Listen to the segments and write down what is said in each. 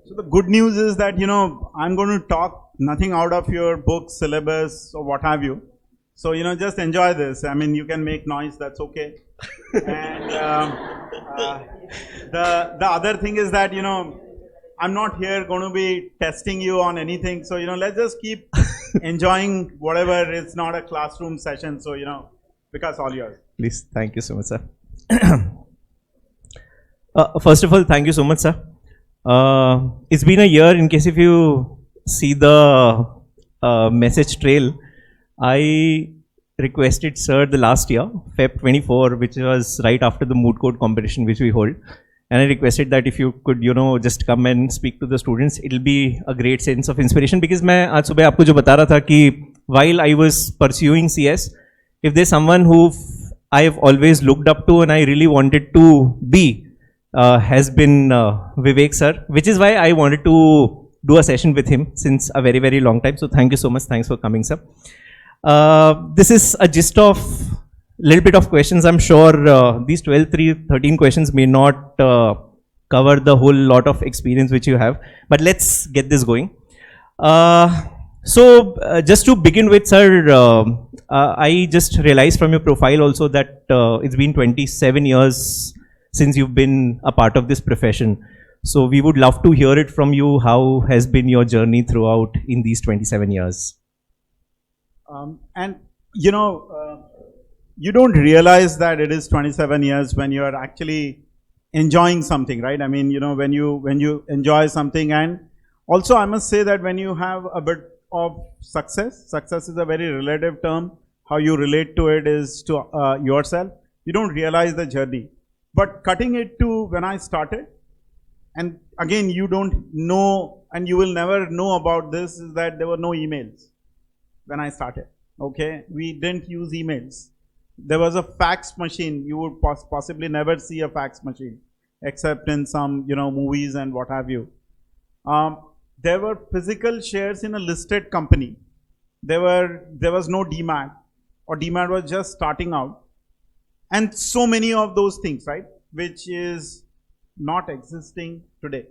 So the good news is that, I'm going to talk nothing out of your book, syllabus, or what have you. So, just enjoy this. I mean, you can make noise, that's okay. And the other thing is that, I'm not here going to be testing you on anything. So, let's just keep enjoying whatever. It's not a classroom session. So, Vikas, all yours. Please, thank you so much, sir. First of all, thank you so much, sir. It's been a year. In case if you see the message trail, I requested sir the last year, Feb 24, which was right after the moot court competition which we hold. And I requested that if you could, just come and speak to the students, it'll be a great sense of inspiration. Because मैं आज सुबह आपको जो बता रहा था कि while I was pursuing CS, if there's someone who I have always looked up to and I really wanted to be, has been Vivek sir, which is why I wanted to do a session with him since a very, very long time. So thank you so much. Thanks for coming, sir. This is a gist of little bit of questions. I'm sure these 13 questions may not cover the whole lot of experience which you have, but let's get this going. So just to begin with, sir, I just realized from your profile also that it's been 27 years since you've been a part of this profession. So we would love to hear it from you. How has been your journey throughout in these 27 years? And you don't realize that it is 27 years when you are actually enjoying something, right? I mean, when you enjoy something, and also I must say that when you have a bit of success is a very relative term. How you relate to it is to yourself. You don't realize the journey. But cutting it to when I started, and again, you don't know, and you will never know about this, is that there were no emails when I started. Okay, we didn't use emails. There was a fax machine. You would possibly never see a fax machine, except in some, movies and what have you. There were physical shares in a listed company. There was no DMAT, or DMAT was just starting out. And so many of those things, right, which is not existing today.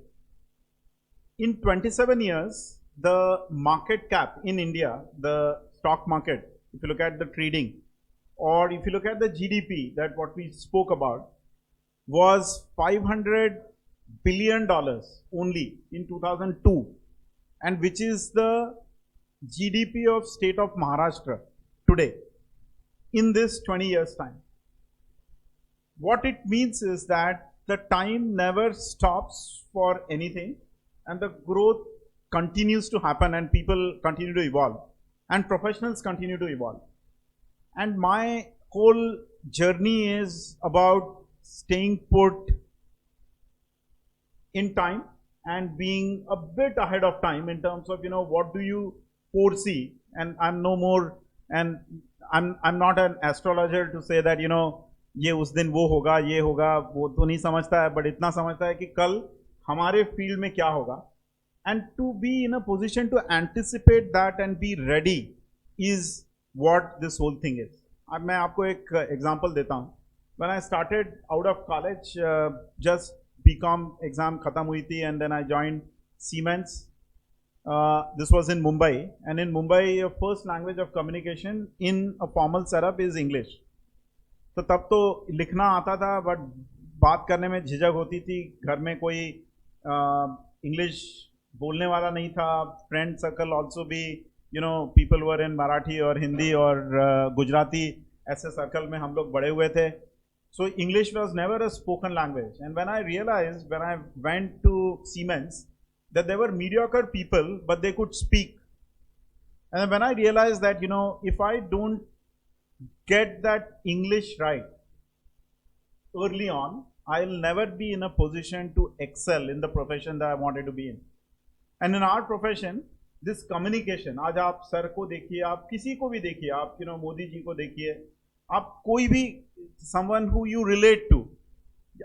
In 27 years, the market cap in India, the stock market, if you look at the trading, or if you look at the GDP, that what we spoke about, was $500 billion only in 2002, and which is the GDP of state of Maharashtra today in this 20 years time. What it means is that the time never stops for anything, and the growth continues to happen, and people continue to evolve, and professionals continue to evolve. And my whole journey is about staying put in time and being a bit ahead of time in terms of, what do you foresee? And I'm no more, and I'm not an astrologer to say that, ये उस दिन वो होगा, ये होगा, वो तो नहीं समझता है, but इतना समझता है कि कल हमारे फील्ड में क्या होगा. And to be in a position to anticipate that and be ready is what this whole thing is. अब मैं आपको एक example देता हूँ. When I started out of college, just BCom exam खत्म हुई थी, and then I joined Siemens. This was in Mumbai, and in Mumbai, your first language of communication in a formal setup is English. तो तब तो लिखना आता था, but बात करने में झिझक होती थी. घर में कोई इंग्लिश बोलने वाला नहीं था. फ्रेंड सर्कल ऑल्सो भी, पीपल वर इन मराठी और हिंदी और गुजराती, ऐसे सर्कल में हम लोग बड़े हुए थे. So English was never a spoken language. And when I realised, when I went to Siemens, that they were mediocre people, but they could speak. And when I realized that, if I don't get that English right early on, I'll never be in a position to excel in the profession that I wanted to be in. And in our profession, this communication, आज आप sir को देखिए, आप किसी को भी देखिए, आप मोदी जी को देखिए, आप कोई भी someone who you relate to,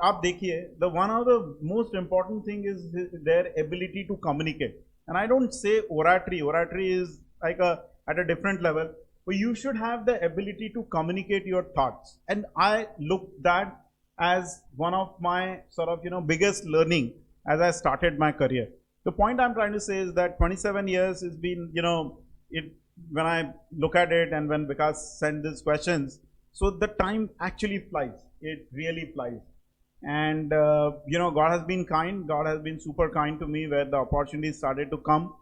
आप देखिए, the one of the most important thing is their ability to communicate. And I don't say oratory. Oratory is like at a different level. But you should have the ability to communicate your thoughts. And I look that as one of my sort of biggest learning as I started my career. The point I'm trying to say is that 27 years has been, when I look at it and when Vikas sent these questions, so the time actually flies. It really flies. And, God has been kind. God has been super kind to me where the opportunities started to come,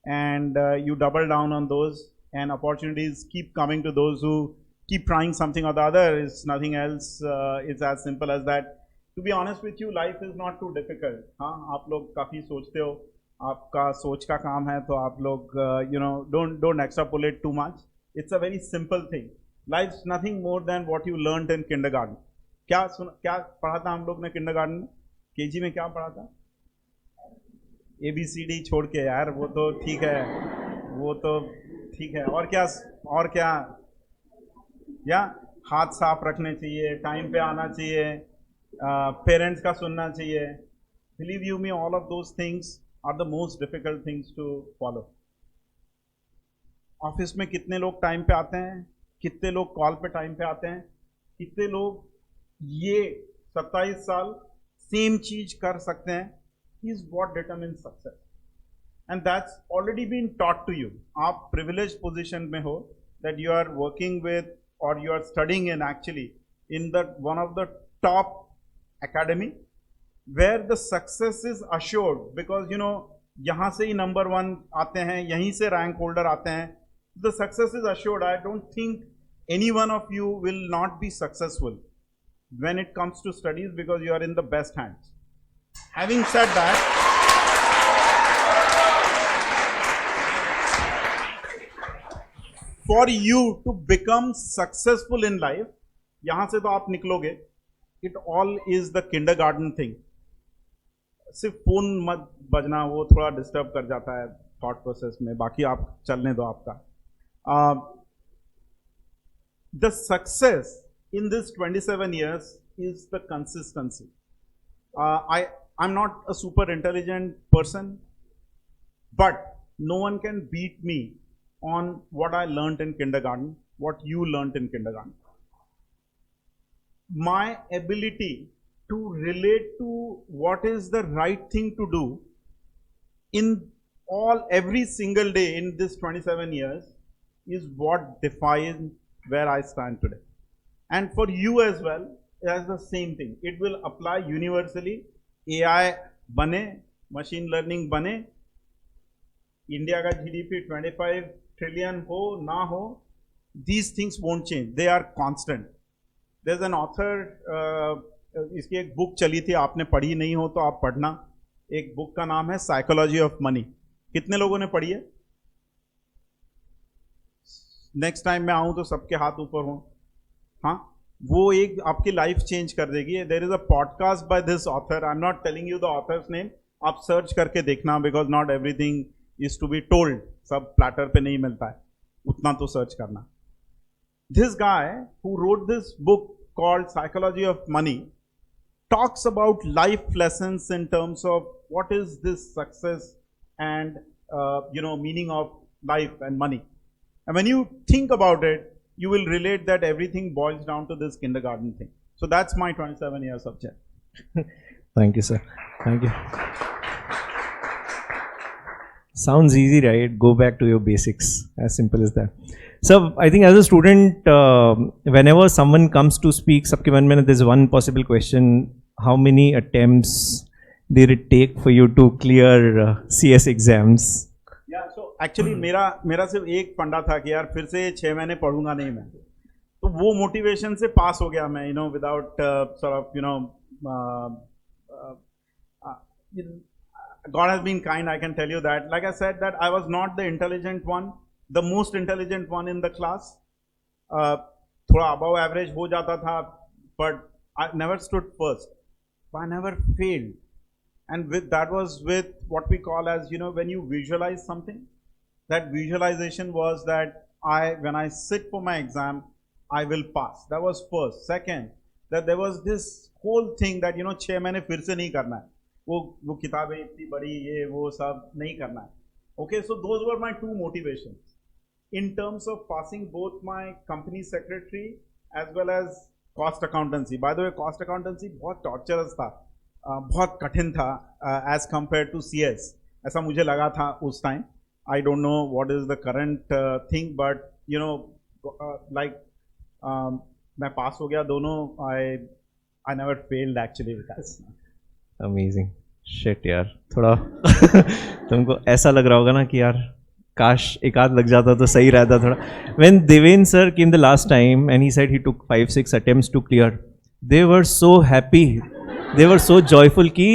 and you double down on those, and opportunities keep coming to those who keep trying something or the other. It's nothing else. It's as simple as that. To be honest with you, life is not too difficult. हाँ, आप लोग काफ़ी सोचते हो, आपका सोच का काम है, तो आप लोग don't extrapolate too much. It's a very simple thing. Life's nothing more than what you learned in kindergarten. क्या पढ़ा था हम लोग ने kindergarten में? केजी में क्या पढ़ा था? ABCD छोड़ के यार, वो तो ठीक है, वो तो ठीक है. और क्या या हाथ साफ रखने चाहिए, टाइम पे आना चाहिए, पेरेंट्स का सुनना चाहिए. Believe you me, all of those things are the most difficult things to follow. Office में कितने लोग टाइम पे आते हैं, कितने लोग कॉल पे टाइम पे आते हैं, कितने लोग ये 27 साल सेम चीज कर सकते हैं, is what determines success. And that's already been taught to you. आप प्रिविलेज पोजिशन में हो, that you are working with or you are studying in actually in the one of the top academy where the success is assured, because यहाँ से ही number 1 आते हैं, यहीं से rank holder आते हैं. The success is assured. I don't think any one of you will not be successful when it comes to studies because you are in the best hands. Having said that, for you to become successful in life, यहां से तो आप निकलोगे, it all is the kindergarten thing. सिर्फ phone मत बजना, वो थोड़ा disturb कर जाता है थॉट प्रोसेस में, बाकी आप चलने दो आपका. The success in this 27 years is the consistency. I'm not a super intelligent person, but no one can beat me on what I learned in kindergarten, what you learned in kindergarten. My ability to relate to what is the right thing to do in every single day in this 27 years is what defines where I stand today. And for you as well, that's the same thing. It will apply universally. AI bane, machine learning bane, India का GDP 25 trillion हो ना हो, these things won't change. They are constant. There's an author, इसकी एक book चली थी, आपने पढ़ी नहीं हो तो आप पढ़ना. एक बुक का नाम है साइकोलॉजी ऑफ मनी. कितने लोगों ने पढ़ी है? नेक्स्ट टाइम मैं आऊं तो सबके हाथ ऊपर हों. हाँ, वो एक आपकी लाइफ चेंज कर देगी. There is a podcast by this author. I am not telling you the author's name, आप सर्च करके देखना, because not everything is to be told. सब प्लेटर पे नहीं मिलता है, उतना तो सर्च करना. This guy who wrote this book called Psychology of Money talks about life lessons in terms of what is this success and meaning of life and money. And when you think about it, you will relate that everything boils down to this kindergarten thing. So that's my 27 years of journey. Thank you, sir. Thank you. Sounds easy, right? Go back to your basics. As simple as that. So I think as a student, whenever someone comes to speak, सबके मन में there's one possible question: how many attempts did it take for you to clear CS exams? Yeah, so actually मेरा सिर्फ एक फंडा था कि यार फिर से 6 महीने पढ़ूंगा नहीं मैं, तो वो मोटिवेशन से पास हो गया मैं, without sort of God has been kind, I can tell you that. Like I said, that I was not the intelligent one, the most intelligent one in the class. थोड़ा above average हो जाता था, but I never stood first. I never failed. And that was with what we call as, when you visualize something, that visualization was that when I sit for my exam, I will pass. That was first. Second, that there was this whole thing that, 6 महीने फिर से नहीं करना है. वो किताबें इतनी बड़ी, ये वो सब नहीं करना है. Okay, so those were my 2 motivations. In terms of passing both my company secretary as well as cost accountancy. By the way, cost accountancy बहुत torturous था, बहुत कठिन था as compared to CS. ऐसा मुझे लगा था उस time. I don't know what is the current thing, but you know, like मैं पास हो गया दोनों. I never failed actually because. Amazing. Shit यार, थोड़ा तुमको ऐसा लग रहा होगा ना कि यार काश एक आध लग जाता तो सही रहता थोड़ा. When Deven sir came the last time and he said he took 5-6 attempts to clear, they were so happy, they were so joyful कि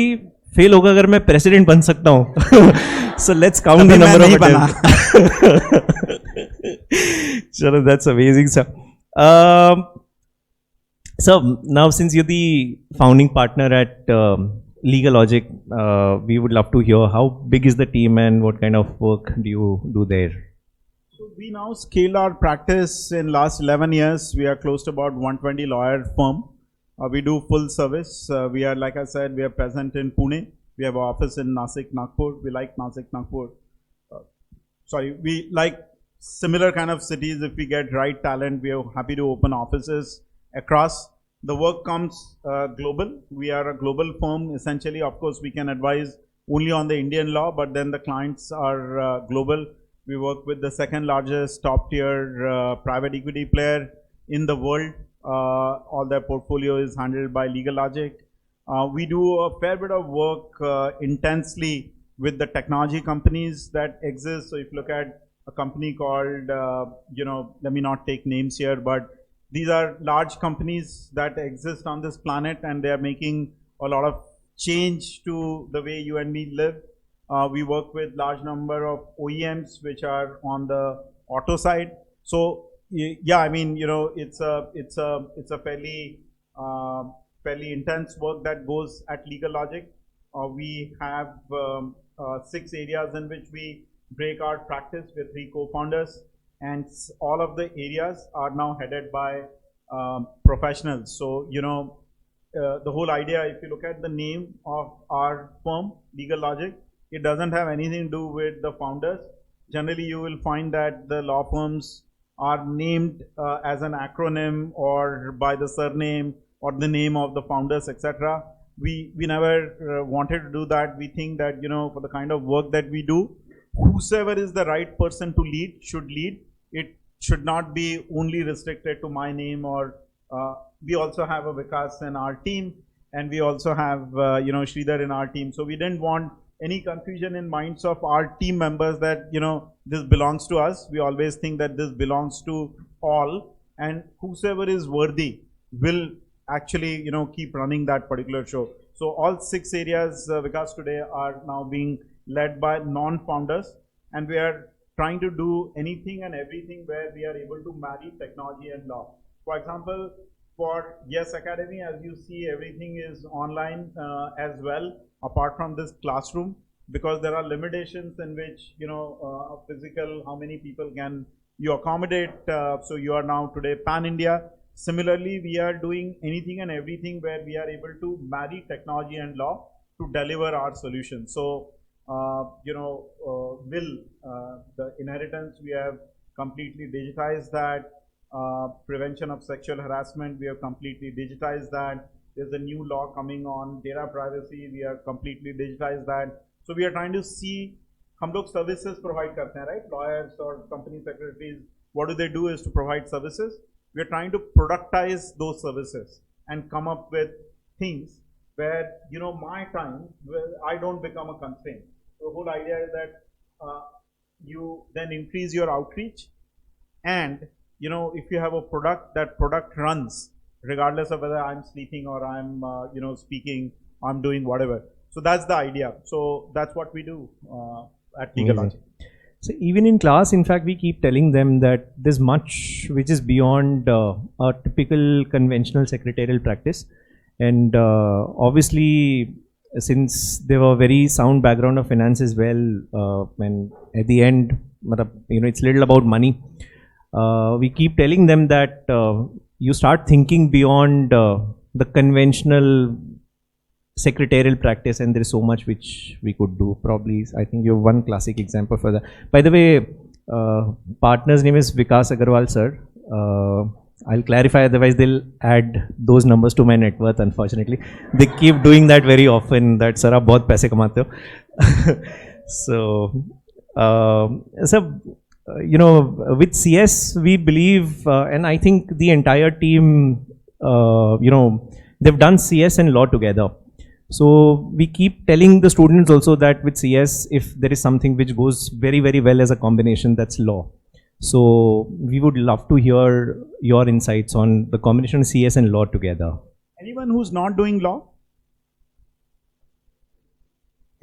फेल होगा अगर मैं प्रेसिडेंट बन सकता हूँ. So let's count the number of attempts. चलो, that's amazing sir. So now since you're the founding partner at Legal Logic, we would love to hear how big is the team and what kind of work do you do there? So we now scaled our practice in last 11 years. We are close to about 120 lawyer firm. We do full service. We are, like I said, we are present in Pune. We have an office in Nasik, Nagpur. We like Nasik, Nagpur. We like similar kind of cities. If we get right talent, we are happy to open offices across. The work comes global. We are a global firm. Essentially, of course, we can advise only on the Indian law, but then the clients are global. We work with the second largest top tier private equity player in the world. All their portfolio is handled by Legal Logic. We do a fair bit of work intensely with the technology companies that exist. So if you look at a company called, let me not take names here, but these are large companies that exist on this planet and they are making a lot of change to the way you and me live. We work with large number of OEMs which are on the auto side. So yeah, I mean, it's a fairly intense work that goes at Legal Logic. We have 6 areas in which we break our practice with 3 co-founders, and all of the areas are now headed by professionals. So the whole idea, if you look at the name of our firm, Legal Logic, it doesn't have anything to do with the founders. Generally, you will find that the law firms are named as an acronym or by the surname or the name of the founders, etc. We never wanted to do that. We think that, for the kind of work that we do, whosoever is the right person to lead should lead. It should not be only restricted to my name, or we also have a Vikas in our team, and we also have Sridhar in our team. So we didn't want any confusion in minds of our team members that this belongs to us. We always think that this belongs to all, and whosoever is worthy will actually keep running that particular show. So all 6 areas, Vikas, today are now being led by non-founders, and we are trying to do anything and everything where we are able to marry technology and law. For example, for Yes Academy, as you see, everything is online as well, apart from this classroom, because there are limitations in which, physical, how many people can you accommodate. So you are now today pan-India. Similarly, we are doing anything and everything where we are able to marry technology and law to deliver our solutions. So, the inheritance, we have completely digitized that. Prevention of sexual harassment, we have completely digitized that. There's a new law coming on data privacy, we have completely digitized that. So we are trying to see, हम लोग services provide करते हैं, right? Lawyers or company secretaries, what do they do is to provide services. We are trying to productize those services and come up with things where, my time, I don't become a constraint. The whole idea is that you then increase your outreach, and if you have a product, that product runs regardless of whether I'm sleeping or I'm speaking, I'm doing whatever. So that's the idea. So that's what we do at Legal Logic. So even in class, in fact, we keep telling them that there's much which is beyond a typical conventional secretarial practice, and obviously, since they were very sound background of finance as well, and at the end, it's little about money. We keep telling them that you start thinking beyond the conventional secretarial practice, and there is so much which we could do. Probably, I think you have one classic example for that. By the way, partner's name is Vikas Agarwal, sir. I'll clarify, otherwise they'll add those numbers to my net worth, unfortunately. They keep doing that very often, that sir, aap bahut paise kamate ho. So, with CS, we believe, and I think the entire team, they've done CS and law together. So we keep telling the students also that with CS, if there is something which goes very, very well as a combination, that's law. So we would love to hear your insights on the combination of CS and law together. Anyone who's not doing law?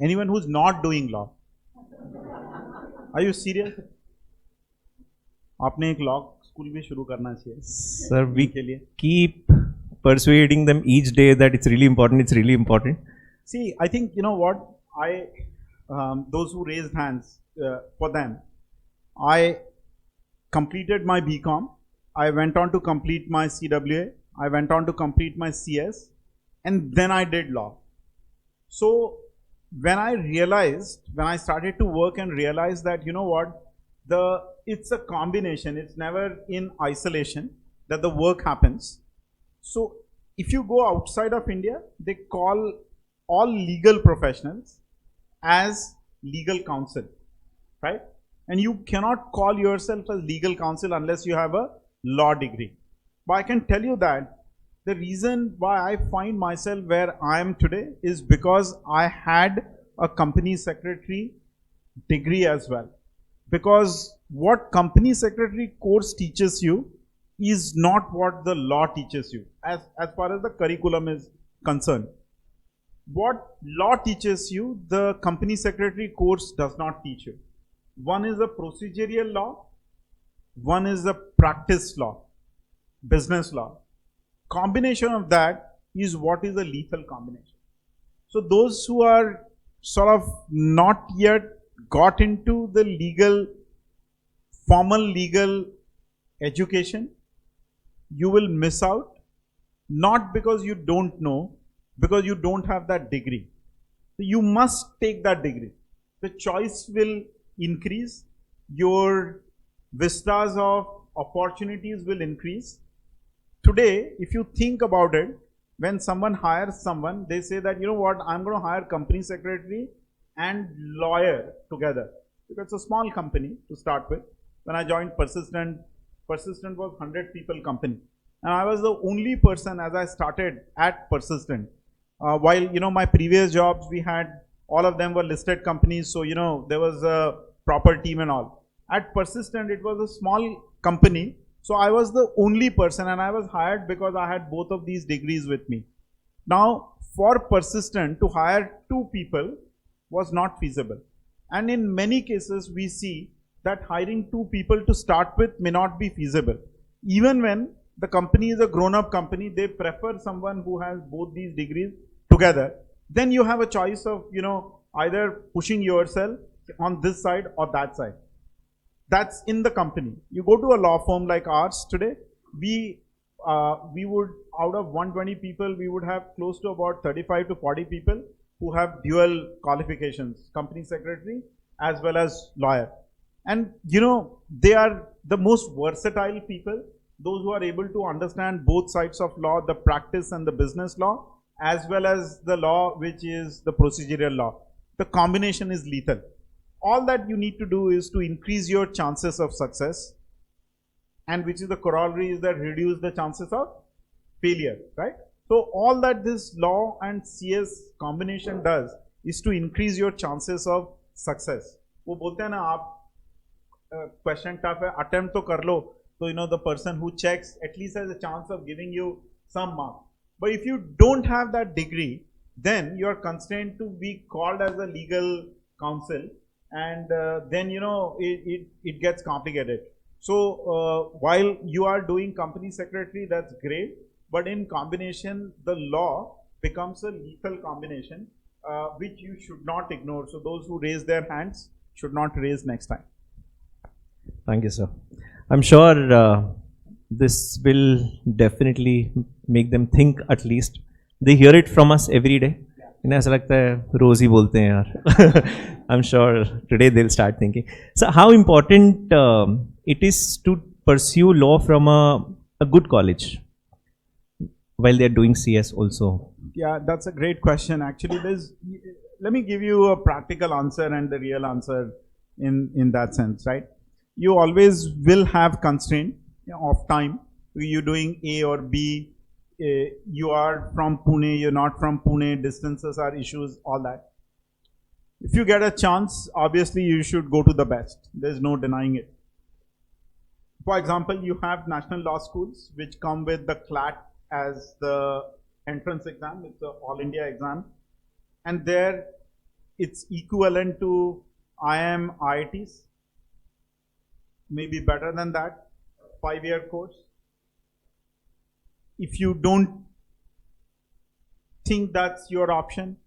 Anyone who's not doing law? Are you serious? आपने एक law school भी शुरू करना चाहिए. Sir, we keep persuading them each day that it's really important. It's really important. See, I think you know what those who raised hands for them, I completed my BCom. I went on to complete my CWA. I went on to complete my CS, and then I did law. So when I started to work and realized that, you know what, it's a combination, it's never in isolation that the work happens. So if you go outside of India, they call all legal professionals as legal counsel, right? And you cannot call yourself as legal counsel unless you have a law degree. But I can tell you that the reason why I find myself where I am today is because I had a company secretary degree as well. Because what company secretary course teaches you is not what the law teaches you as far as the curriculum is concerned. What law teaches you, the company secretary course does not teach you. One is a procedural law, one is a practice law, business law. Combination of that is what is a lethal combination. So those who are sort of not yet got into the formal legal education, you will miss out, not because you don't know, because you don't have that degree. So you must take that degree. The choice will increase, your vistas of opportunities will increase. Today, if you think about it, when someone hires someone, they say that, you know what, I'm going to hire company secretary and lawyer together. Because it's a small company to start with. When I joined Persistent was 100 people company. And I was the only person as I started at Persistent. While, you know, my previous jobs, we had, all of them were listed companies. So, you know, there was a proper team and all. At Persistent, it was a small company. So I was the only person and I was hired because I had both of these degrees with me. Now, for Persistent to hire 2 people was not feasible. And in many cases, we see that hiring 2 people to start with may not be feasible. Even when the company is a grown-up company, they prefer someone who has both these degrees together. Then you have a choice of, you know, either pushing yourself on this side or that side. That's in the company. You go to a law firm like ours today, we would, out of 120 people, we would have close to about 35 to 40 people who have dual qualifications, company secretary as well as lawyer. And you know, they are the most versatile people, those who are able to understand both sides of law, the practice and the business law, as well as the law, which is the procedural law. The combination is lethal. All that you need to do is to increase your chances of success, and which is the corollary is that reduce the chances of failure, right? So all that this law and CS combination does is to increase your chances of success. वो बोलते हैं ना आप question tough है, attempt तो कर लो, so you know the person who checks at least has a chance of giving you some mark. But if you don't have that degree, then you are constrained to be called as a legal counsel. And then, you know, it gets complicated. So while you are doing company secretary, that's great. But in combination, the law becomes a lethal combination, which you should not ignore. So those who raise their hands should not raise next time. Thank you, sir. I'm sure this will definitely make them think at least. They hear it from us every day. इन्हें ऐसा लगता है रोज ही बोलते हैं यार. I'm sure today they'll start thinking. So how important it is to pursue law from a good college while they're doing CS also? Yeah, that's a great question. Actually, let me give you a practical answer and the real answer in that sense, right? You always will have constraint of time. You're doing A or B. You are from Pune, you're not from Pune, distances are issues, all that. If you get a chance, obviously you should go to the best. There's no denying it. For example, you have national law schools which come with the CLAT as the entrance exam. It's an all India exam. And there it's equivalent to IIM IITs, maybe better than that, 5-year course. If you don't think that's your option,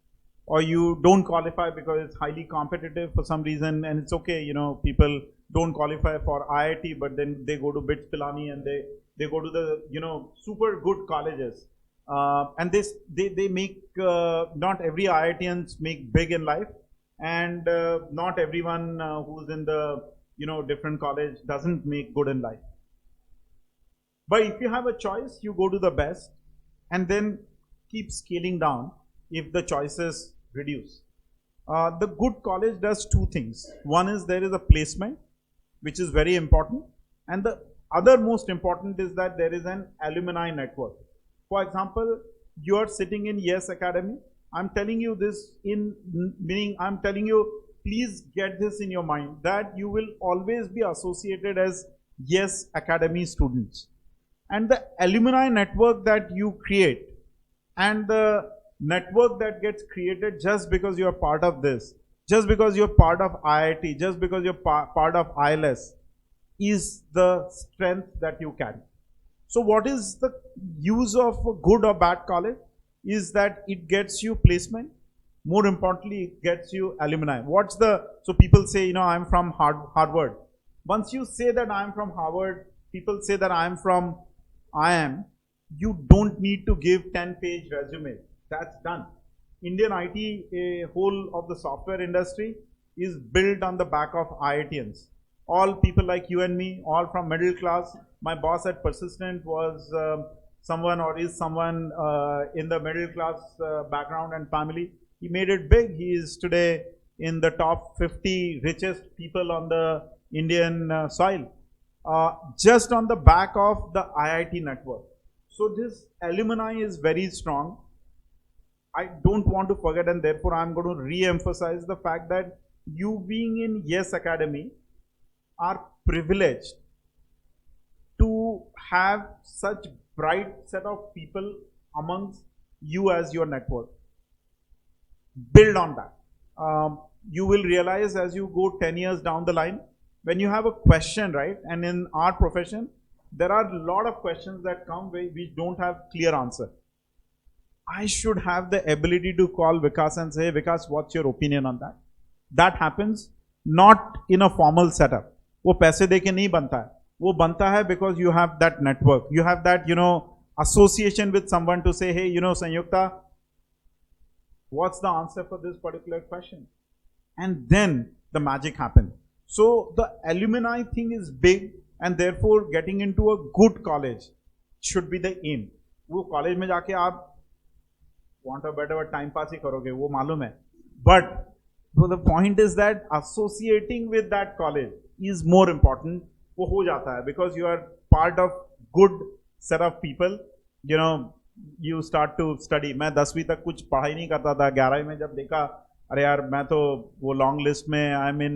or you don't qualify because it's highly competitive for some reason, and it's okay, you know, people don't qualify for IIT, but then they go to BITS Pilani and they go to the, you know, super good colleges. And they make, not every IITians make big in life, and not everyone who's in the, you know, different college doesn't make good in life. But if you have a choice, you go to the best and then keep scaling down if the choices reduce. The good college does two things. One is there is a placement, which is very important. And the other most important is that there is an alumni network. For example, you are sitting in Yes Academy. I'm telling you this meaning I'm telling you, please get this in your mind that you will always be associated as Yes Academy students. And the alumni network that you create and the network that gets created just because you're part of this, just because you're part of IIT, just because you're part of ILS, is the strength that you carry. So what is the use of a good or bad college? Is that it gets you placement. More importantly, it gets you alumni. So people say, you know, I'm from Harvard. Once you say that I'm from Harvard, people say that I'm from IIM, you don't need to give 10-page resume. That's done. Indian IT, whole of the software industry is built on the back of IITians. All people like you and me, all from middle class. My boss at Persistent was someone or is someone in the middle class background and family. He made it big. He is today in the top 50 richest people on the Indian soil. Just on the back of the IIT network. So this alumni is very strong. I don't want to forget, and therefore I'm going to re-emphasize the fact that you being in Yes Academy are privileged to have such bright set of people amongst you as your network. Build on that. You will realize as you go 10 years down the line, when you have a question, right? And in our profession, there are a lot of questions that come where we don't have clear answer. I should have the ability to call Vikas and say, Vikas, what's your opinion on that? That happens not in a formal setup. वो पैसे देके नहीं बनता है. वो बनता है because you have that network. You have that, you know, association with someone to say, hey, you know, Sanyukta, what's the answer for this particular question? And then the magic happens. So the alumni thing is big, and therefore getting into a good college should be the aim. वो college में जाके आप want a better time pass ही करोगे, वो मालूम है. But so the point is that associating with that college is more important. वो हो जाता है because you are part of good set of people. You know, you start to study. मैं 10वीं तक कुछ पढ़ाई नहीं करता था. 11वीं में जब देखा, अरे यार मैं तो वो लॉन्ग लिस्ट में आई मीन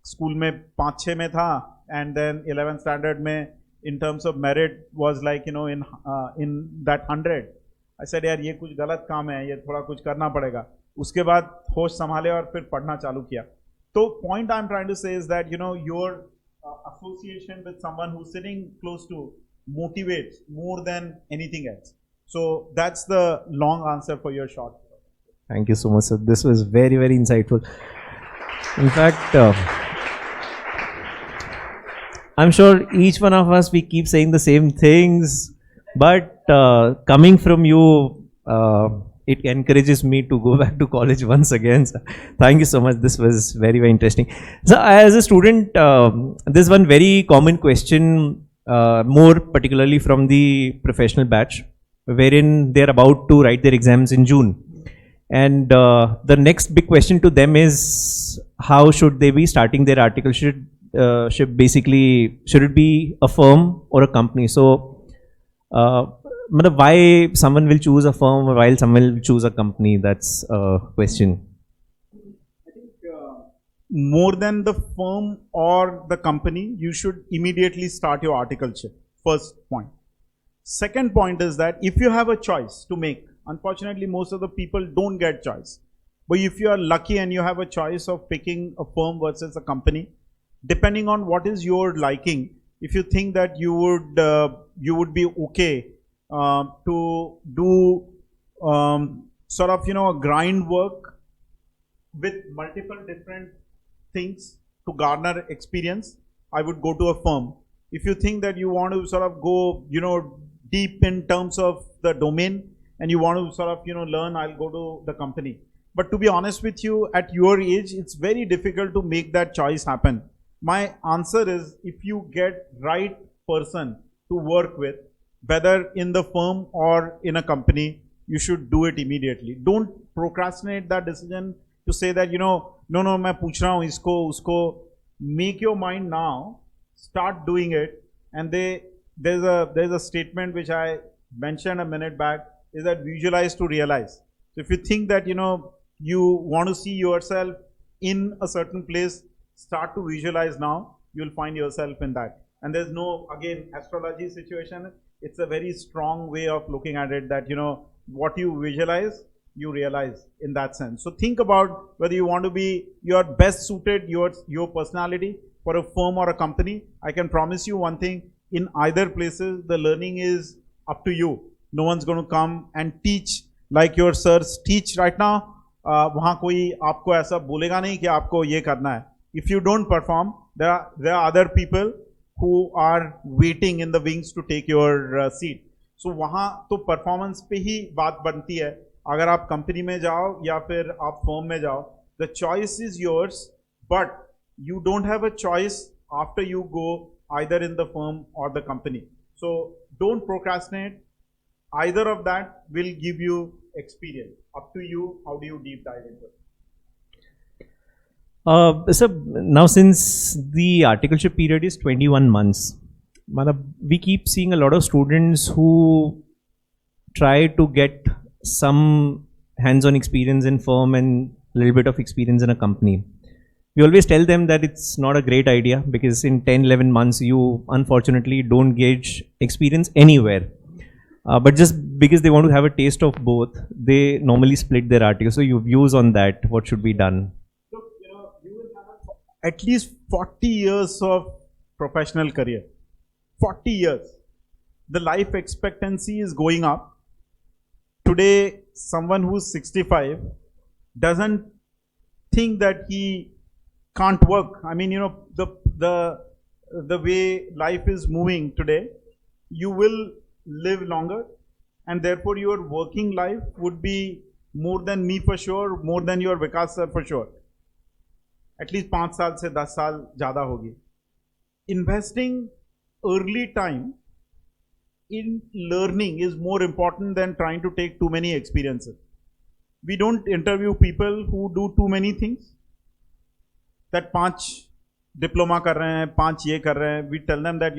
स्कूल में 5-6 में था, and then 11th standard में in terms of merit was like, you know, in that 100. I said यार ये कुछ गलत काम है, ये थोड़ा कुछ करना पड़ेगा. उसके बाद होश संभाले और फिर पढ़ना चालू किया. तो point I'm trying to say is that, you know, your association with someone who's sitting close to motivates more than anything else. So that's the long answer for your short. Thank you so much, sir. This was very, very insightful. In fact, I'm sure each one of us, we keep saying the same things, but coming from you, it encourages me to go back to college once again. Sir. Thank you so much. This was very, very interesting. So as a student, there's one very common question, more particularly from the professional batch, wherein they're about to write their exams in June. And the next big question to them is how should they be starting their article? Should basically, should it be a firm or a company? So, matlab why someone will choose a firm or while someone will choose a company? That's a question. More than the firm or the company, you should immediately start your articleship. First point. Second point is that if you have a choice to make, unfortunately, most of the people don't get choice. But if you are lucky and you have a choice of picking a firm versus a company, depending on what is your liking, if you think that you would be okay to do sort of a grind work with multiple different things to garner experience, I would go to a firm. If you think that you want to sort of go deep in terms of the domain and you want to sort of learn, I'll go to the company. But to be honest with you, at your age, it's very difficult to make that choice happen. My answer is, if you get right person to work with, whether in the firm or in a company, you should do it immediately. Don't procrastinate that decision to say that no, मैं पूछ रहा हूँ इसको उसको. Make your mind now, start doing it. And there's a statement which I mentioned a minute back, is that visualize to realize. So if you think that you want to see yourself in a certain place, start to visualize now. You'll find yourself in that. And there's no, again, astrology situation. It's a very strong way of looking at it, that what you visualize, you realize in that sense. So think about whether you want to be your best suited, your personality for a firm or a company. I can promise you one thing, in either places, the learning is up to you. No one's going to come and teach like your sirs teach right now. वहाँ कोई आपको ऐसा बोलेगा नहीं कि आपको ये करना है. If you don't perform, there are other people who are waiting in the wings to take your seat. So वहाँ तो performance पे ही बात बनती है. अगर आप कंपनी में जाओ या फिर आप फर्म में जाओ, the choice is yours, but you don't have a choice after you go either in the firm or the company. So don't procrastinate. Either of that will give you experience. Up to you, how do you deep dive into it? So now, since the articleship period is 21 months, we keep seeing a lot of students who try to get some hands-on experience in firm and a little bit of experience in a company. We always tell them that it's not a great idea, because in 10-11 months you unfortunately don't gauge experience anywhere. But just because they want to have a taste of both, they normally split their articles. So your views on that, what should be done? Look, you will have at least 40 years of professional career. 40 years. The life expectancy is going up. Today, someone who's 65 doesn't think that he can't work. I mean, the way life is moving today, you will live longer, and therefore your working life would be more than me for sure, more than your Vikas sir for sure. At least 5 साल से 10 साल ज़्यादा होगी. Investing early time in learning is more important than trying to take too many experiences. We don't interview people who do too many things. That 5 diploma कर रहे हैं, 5 ये कर रहे हैं. We tell them that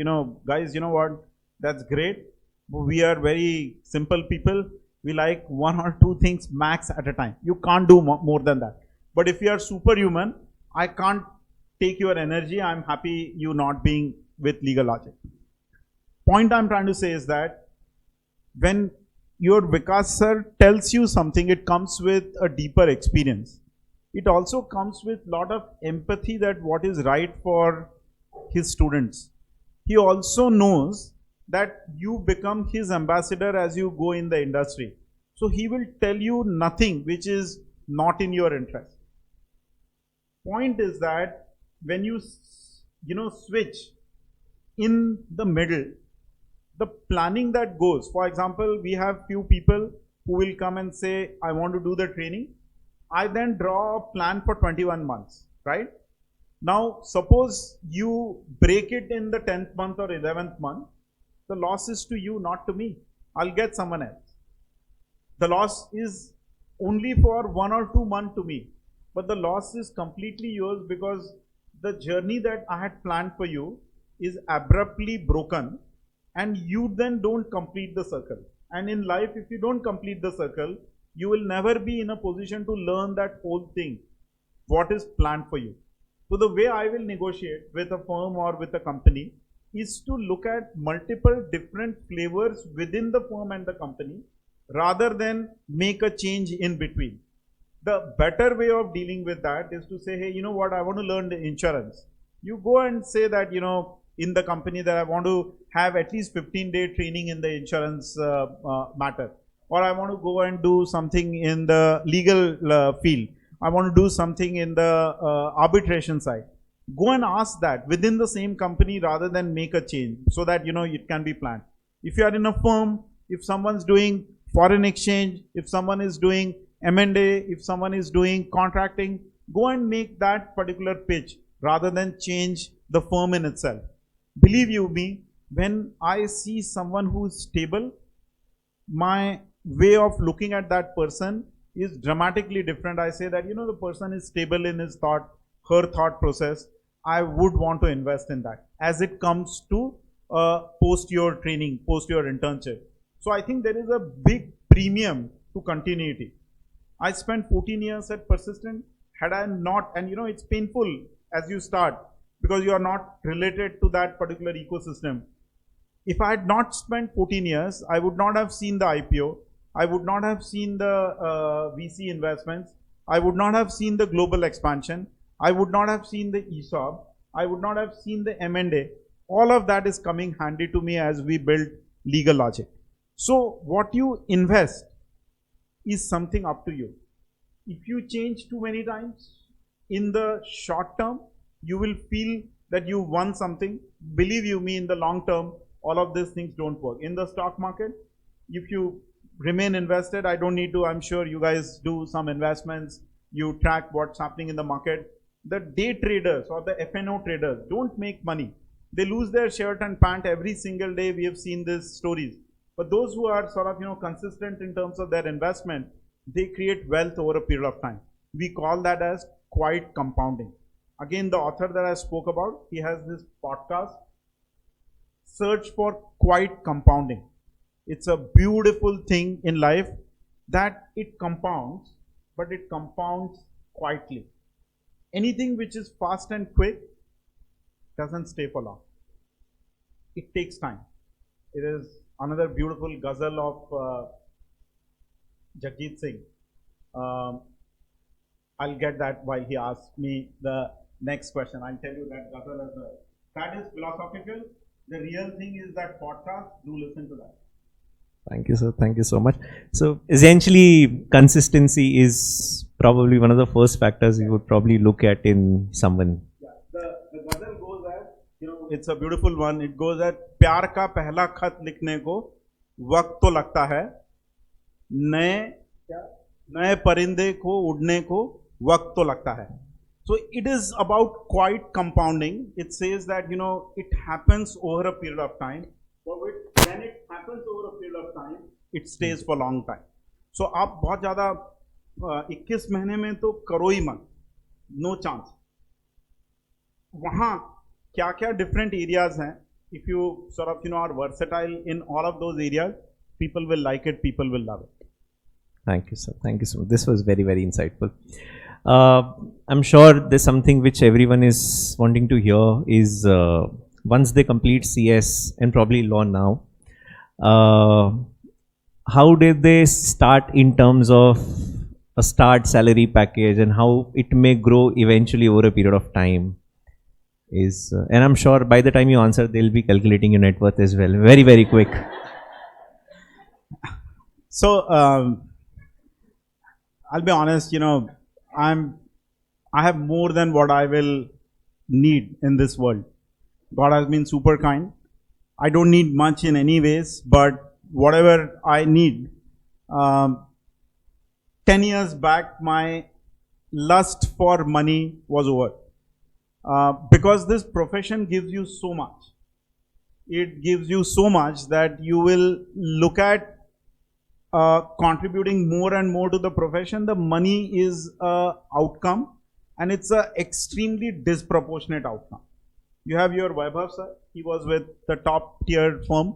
guys, what? That's great. We are very simple people. We like 1 or 2 things max at a time. You can't do more than that. But if you are superhuman, I can't take your energy. I'm happy you not being with legal logic. Point I'm trying to say is that when your Vikas sir tells you something, it comes with a deeper experience. It also comes with a lot of empathy that what is right for his students. He also knows that you become his ambassador as you go in the industry. So he will tell you nothing which is not in your interest. Point is that when you switch in the middle, the planning that goes, for example, we have few people who will come and say, I want to do the training. I then draw a plan for 21 months, right? Now, suppose you break it in the 10th month or 11th month, the loss is to you, not to me. I'll get someone else. The loss is only for 1 or 2 months to me, but the loss is completely yours because the journey that I had planned for you is abruptly broken, and you then don't complete the circle. And in life, if you don't complete the circle, you will never be in a position to learn that whole thing, what is planned for you. So the way I will negotiate with a firm or with a company is to look at multiple different flavors within the firm and the company rather than make a change in between. The better way of dealing with that is to say, hey, you know what, I want to learn the insurance. You go and say that, in the company that I want to have at least 15-day training in the insurance matter, or I want to go and do something in the legal field. I want to do something in the arbitration side. Go and ask that within the same company rather than make a change so that, it can be planned. If you are in a firm, if someone's doing foreign exchange, if someone is doing M&A, if someone is doing contracting, go and make that particular pitch rather than change the firm in itself. Believe you me, when I see someone who is stable, my way of looking at that person is dramatically different. I say that, the person is stable in his thought, her thought process. I would want to invest in that as it comes to post your training, post your internship. So I think there is a big premium to continuity. I spent 14 years at Persistent. Had I not, and it's painful as you start because you are not related to that particular ecosystem. If I had not spent 14 years, I would not have seen the IPO. I would not have seen the VC investments. I would not have seen the global expansion. I would not have seen the ESOP. I would not have seen the M&A. All of that is coming handy to me as we build Legal Logic. So what you invest is something up to you. If you change too many times, in the short term, you will feel that you won something. Believe you me, in the long term, all of these things don't work. In the stock market, if you remain invested, I don't need to, I'm sure you guys do some investments, you track what's happening in the market. The day traders or the FNO traders don't make money. They lose their shirt and pant every single day. We have seen these stories. But those who are sort of, consistent in terms of their investment, they create wealth over a period of time. We call that as quiet compounding. Again, the author that I spoke about, he has this podcast, Search for Quiet Compounding. It's a beautiful thing in life that it compounds, but it compounds quietly. Anything which is fast and quick doesn't stay for long. It takes time. It is another beautiful ghazal of Jagjit Singh. I'll get that while he asks me the next question. I'll tell you that ghazal as well. That is philosophical. The real thing is that podcast. Do listen to that. Thank you, sir. Thank you so much. So essentially, consistency is probably one of the first factors you would probably look at in someone. Yeah. The ghazal goes as, it's a beautiful one. It goes as, प्यार का पहला खत लिखने को वक्त तो लगता है, नए परिंदे को उड़ने को वक्त तो लगता है. So it is about quiet compounding. It says that, it happens over a period of time. But when it happens over a period of time, it stays for a long time. So आप बहुत ज़्यादा 21 महीने में तो करो ही मत. No chance. वहाँ क्या क्या different areas हैं. If you sort of, are versatile in all of those areas, people will like it, people will love it. Thank you, sir. Thank you so much. This was very, very insightful. I'm sure there's something which everyone is wanting to hear is once they complete CS and probably law now, how did they start in terms of a start salary package and how it may grow eventually over a period of time is, and I'm sure by the time you answer, they'll be calculating your net worth as well. Very, very quick. So, I'll be honest, I have more than what I will need in this world. God has been super kind. I don't need much in any ways, but whatever I need, 10 years back, my lust for money was over. Because this profession gives you so much. It gives you so much that you will look at contributing more and more to the profession. The money is a outcome, and it's a extremely disproportionate outcome. You have your Vaibhav sir. He was with the top tier firm.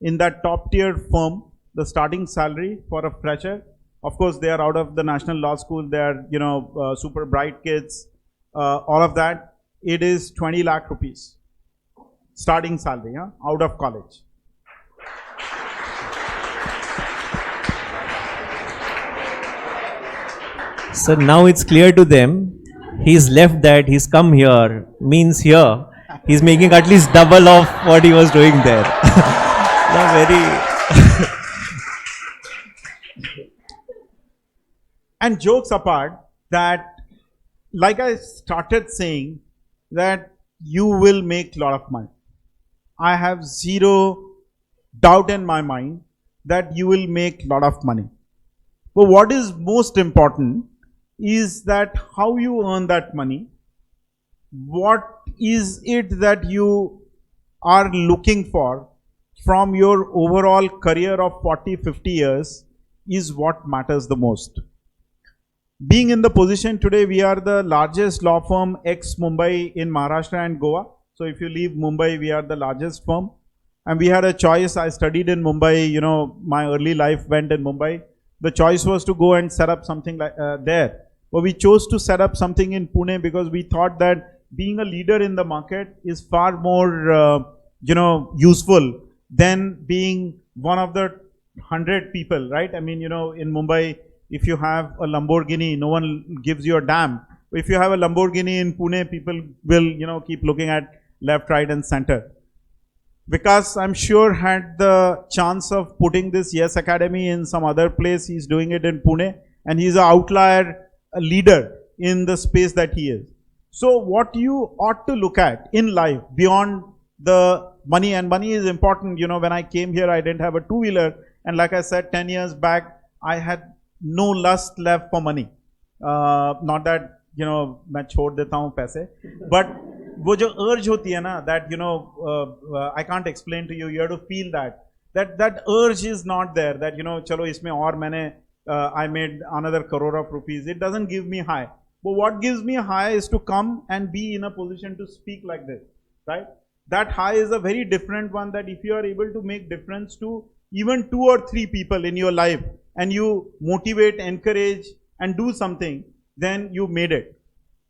In that top tier firm, the starting salary for a fresher, of course, they are out of the National Law School. They are, super bright kids. All of that. It is 20 lakh rupees starting salary, out of college. So now it's clear to them, he's left that, he's come here, means here, he's making at least double of what he was doing there. Very. And jokes apart, that, like I started saying, that you will make a lot of money. I have zero doubt in my mind that you will make a lot of money. But what is most important is that how you earn that money, what is it that you are looking for from your overall career of 40, 50 years is what matters the most. Being in the position today, we are the largest law firm ex-Mumbai in Maharashtra and Goa. So if you leave Mumbai, we are the largest firm. And we had a choice. I studied in Mumbai, my early life went in Mumbai. The choice was to go and set up something like there. But we chose to set up something in Pune because we thought that being a leader in the market is far more, useful than being one of the 100 people, right? I mean, in Mumbai, if you have a Lamborghini, no one gives you a damn. If you have a Lamborghini in Pune, people will, keep looking at left, right, and center. Vikas, I'm sure, had the chance of putting this Yes Academy in some other place. He's doing it in Pune, and he's an outlier, a leader in the space that he is. So what you ought to look at in life beyond the money, and money is important. When I came here, I didn't have a two-wheeler, and like I said, 10 years back, I had no lust left for money. Not that, मैं छोड़ देता हूँ पैसे, but वो जो urge होती है ना, that I can't explain to you. You have to feel that urge is not there. That चलो इसमें और मैंने I made another crore of rupees. It doesn't give me high. But what gives me high is to come and be in a position to speak like this, right? That high is a very different one. That if you are able to make difference to even 2 or 3 people in your life, and you motivate, encourage, and do something, then you made it.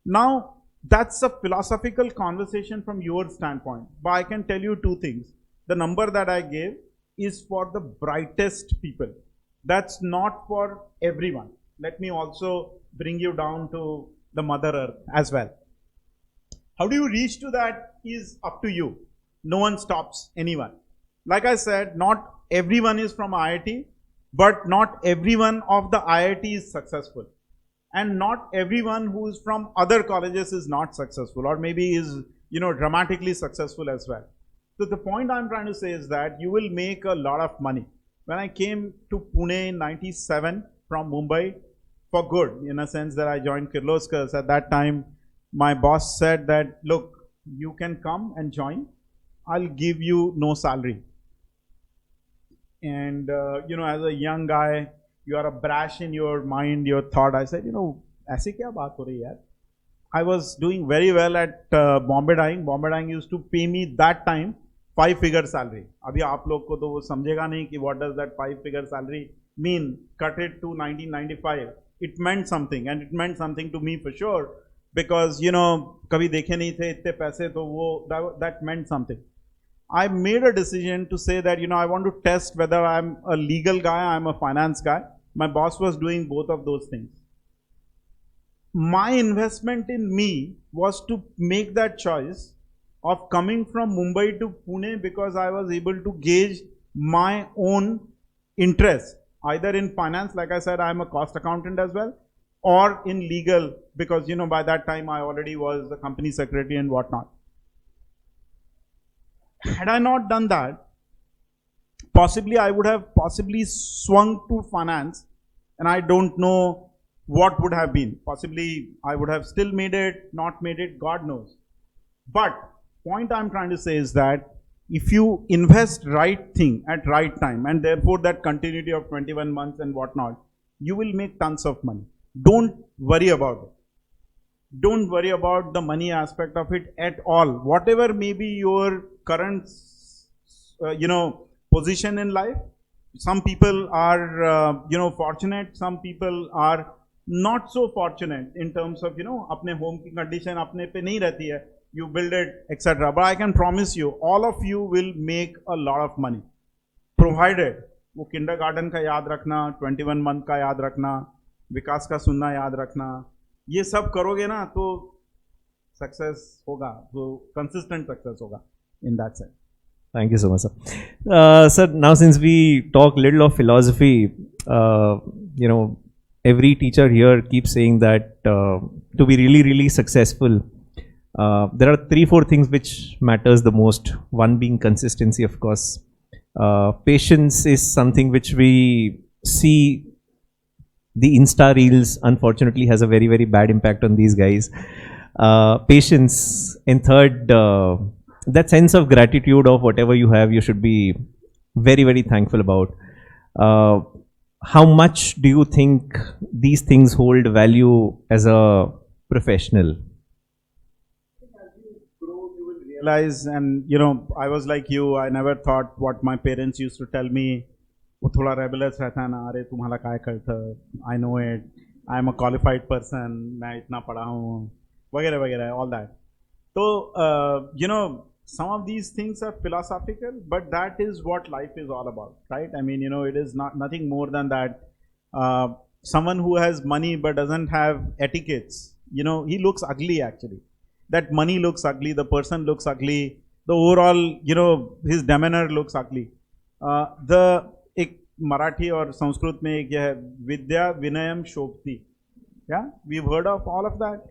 Now, that's a philosophical conversation from your standpoint. But I can tell you 2 things. The number that I gave is for the brightest people. That's not for everyone. Let me also bring you down to the Mother Earth as well. How do you reach to that is up to you. No one stops anyone. Like I said, not everyone is from IIT, but not everyone of the IIT is successful. And not everyone who is from other colleges is not successful, or maybe is, dramatically successful as well. So the point I'm trying to say is that you will make a lot of money. When I came to Pune in 97 from Mumbai, for good, in a sense that I joined Kirloskar, at that time, my boss said that, look, you can come and join. I'll give you no salary. And, as a young guy, you are a brash in your mind, your thought. I said, ऐसी क्या बात हो रही है यार? I was doing very well at Bombay Dyeing. Bombay Dyeing used to pay me that time 5-figure salary. अभी आप लोग को तो वो समझेगा नहीं कि what does that 5-figure salary mean? Cut it to 1995. It meant something, and it meant something to me for sure, because कभी देखे नहीं थे इतने पैसे, तो वो that meant something. I made a decision to say that, I want to test whether I'm a legal guy, I'm a finance guy. My boss was doing both of those things. My investment in me was to make that choice of coming from Mumbai to Pune because I was able to gauge my own interest, either in finance, like I said, I'm a cost accountant as well, or in legal, because, by that time I already was the company secretary and whatnot. Had I not done that, possibly I would have swung to finance, and I don't know what would have been. Possibly I would have still made it, not made it, God knows. But point I'm trying to say is that if you invest right thing at right time, and therefore that continuity of 21 months and whatnot, you will make tons of money. Don't worry about it. Don't worry about the money aspect of it at all. Whatever may be your current position in life, some people are fortunate, some people are not so fortunate in terms of अपने home की condition अपने पे नहीं रहती है, you build it etc. But I can promise you all of you will make a lot of money, provided वो kindergarten का याद रखना, 21 month का याद रखना, विकास का सुनना याद रखना, ये सब करोगे ना तो सक्सेस होगा, तो कंसिस्टेंट सक्सेस होगा in that sense. Thank you so much, sir. Sir, now since we talk little of philosophy, every teacher here keeps saying that to be really, really successful, there are 3-4 things which matters the most. One being consistency, of course. Patience is something which we see. The Insta Reels, unfortunately, has a very, very bad impact on these guys. Patience. And third, that sense of gratitude of whatever you have, you should be very, very thankful about. How much do you think these things hold value as a professional? As you grow, you will realize, and I was like you, I never thought what my parents used to tell me. वो थोड़ा रेबुलस रहता है ना, अरे तुम्हारा काय करता, I know it, I am a qualified person, मैं इतना पढ़ा हूँ वगैरह वगैरह, ऑल दैट. तो some of these things are philosophical, but that is what life is all about, right? I mean, it is nothing more than that. Someone who has money but doesn't have etiquettes, he looks ugly actually. That money looks ugly, the person looks ugly, the overall his demeanor looks ugly. The Marathi और संस्कृत में एक है विद्या विनयम शोभती. Yeah, we've heard of all of that.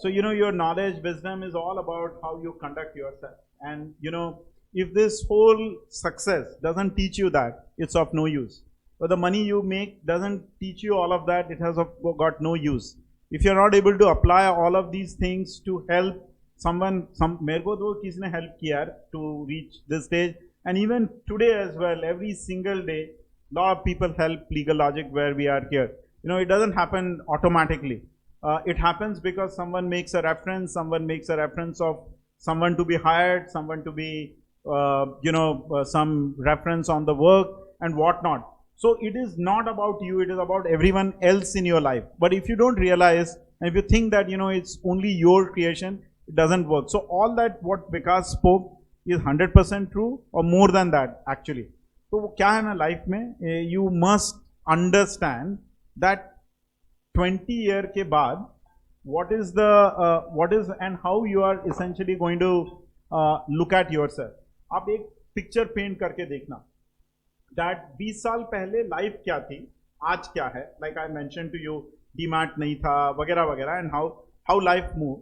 So your knowledge, wisdom is all about how you conduct yourself. And if this whole success doesn't teach you that, it's of no use. But the money you make doesn't teach you all of that, it has got no use. If you're not able to apply all of these things to help someone, मेरे को तो किसी ने help किया to reach this stage. And even today as well, every single day, a lot of people help Legal Logic where we are here. It doesn't happen automatically. It happens because someone makes a reference, of someone to be hired, someone to be, some reference on the work and whatnot. So it is not about you, it is about everyone else in your life. But if you don't realize, and if you think that, it's only your creation, it doesn't work. So all that what Vikas spoke is 100% true, or more than that actually. तो वो क्या है ना life में, you must understand that 20 year के बाद what is and how you are essentially going to look at yourself. आप एक पिक्चर पेंट करके देखना that 20 साल पहले लाइफ क्या थी, आज क्या है. Like I mention to you, demat नहीं था वगैरह वगैरह, and how life move,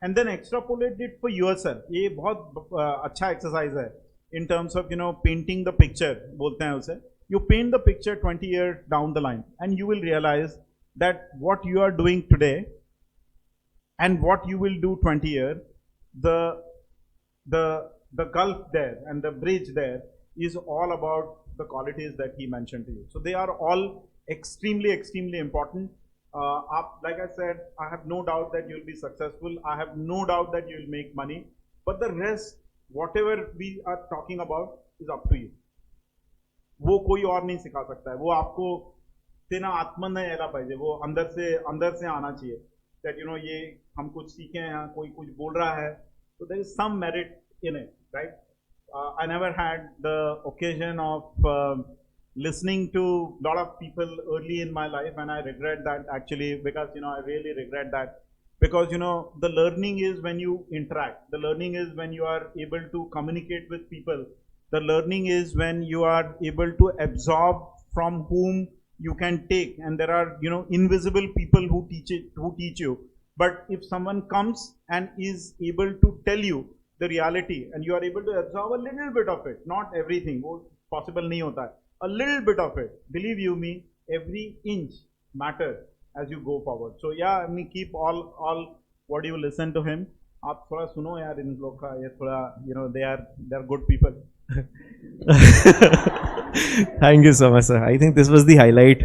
and then extrapolate it for yourself. ये बहुत अच्छा एक्सरसाइज है in terms of painting the picture, बोलते हैं उसे. You paint the picture 20 years down the line, and you will realize that what you are doing today and what you will do 20 years, the gulf there and the bridge there is all about the qualities that he mentioned to you. So they are all extremely, extremely important. Like I said, I have no doubt that you'll be successful. I have no doubt that you'll make money. But the rest, whatever we are talking about, is up to you. वो कोई और नहीं सिखा सकता है, वो आपको तेना आत्मन नहीं यायला पाहिजे, वो अंदर से आना चाहिए. That ये हम कुछ सीखे हैं, कोई कुछ बोल रहा है, so there is some merit in it, right? I never had the occasion of listening to a lot of people early in my life, and I regret that actually, because I really regret that. Because the learning is when you interact, the learning is when you are able to communicate with people, the learning is when you are able to absorb from whom you can take, and there are invisible people who teach you. But if someone comes and is able to tell you the reality, and you are able to absorb a little bit of it, not everything, वो possible नहीं होता है, a little bit of it, believe you me, every inch matters as you go forward. So yeah, I mean, keep all what you listen to him. आप थोड़ा सुनो यार इन लोग का, ये थोड़ा they are good people. Thank you so much, sir. I think this was the highlight.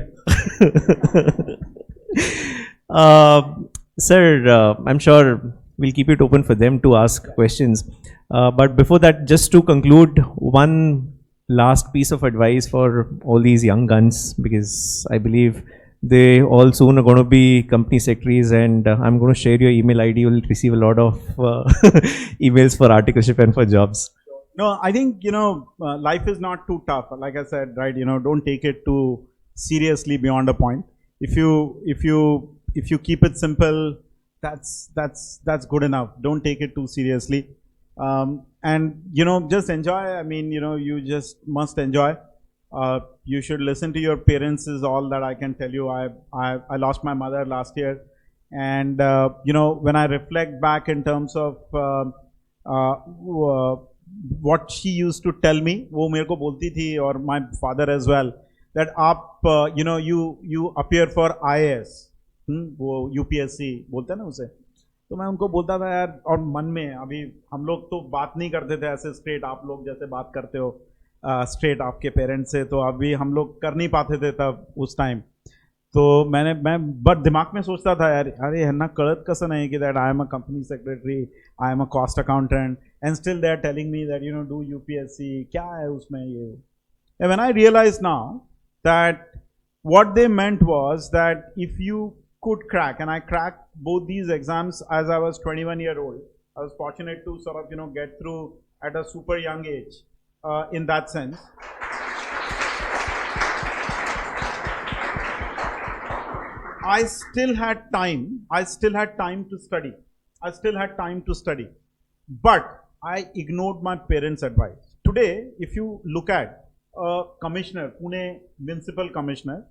Sir, I'm sure we'll keep it open for them to ask questions. But before that, just to conclude, one last piece of advice for all these young guns, because I believe they all soon are going to be company secretaries, and I'm going to share your email ID. You'll receive a lot of emails for articleship and for jobs. No, I think, life is not too tough. Like I said, right, don't take it too seriously beyond a point. If you keep it simple, that's good enough. Don't take it too seriously. And, just enjoy. I mean, you just must enjoy. You should listen to your parents is all that I can tell you. I lost my mother last year. And, when I reflect back in terms of, what she used to tell me, वो मेरे को बोलती थी, और my father as well, that आप you appear for IAS, वो UPSC बोलते हैं ना उसे, तो मैं उनको बोलता था यार, और मन में अभी हम लोग तो बात नहीं करते थे ऐसे स्ट्रेट, आप लोग जैसे बात करते हो स्ट्रेट आपके पेरेंट्स से, तो अभी हम लोग कर नहीं पाते थे तब उस टाइम. तो मैं बट दिमाग में सोचता था यार, अरे ह्यांना कळत कसं नाही की that I am a company secretary, I am a cost accountant, and still they are telling me that do UPSC, क्या है उसमें ये. एंड व्हेन आई रियलाइज नाउ दैट what they meant was that if you could crack, and I cracked both these exams as I was 21-year-old. I was fortunate to sort of get through at a super young age in that sense. I still had time. I still had time to study. But I ignored my parents' advice. Today, if you look at a commissioner, Pune municipal commissioner,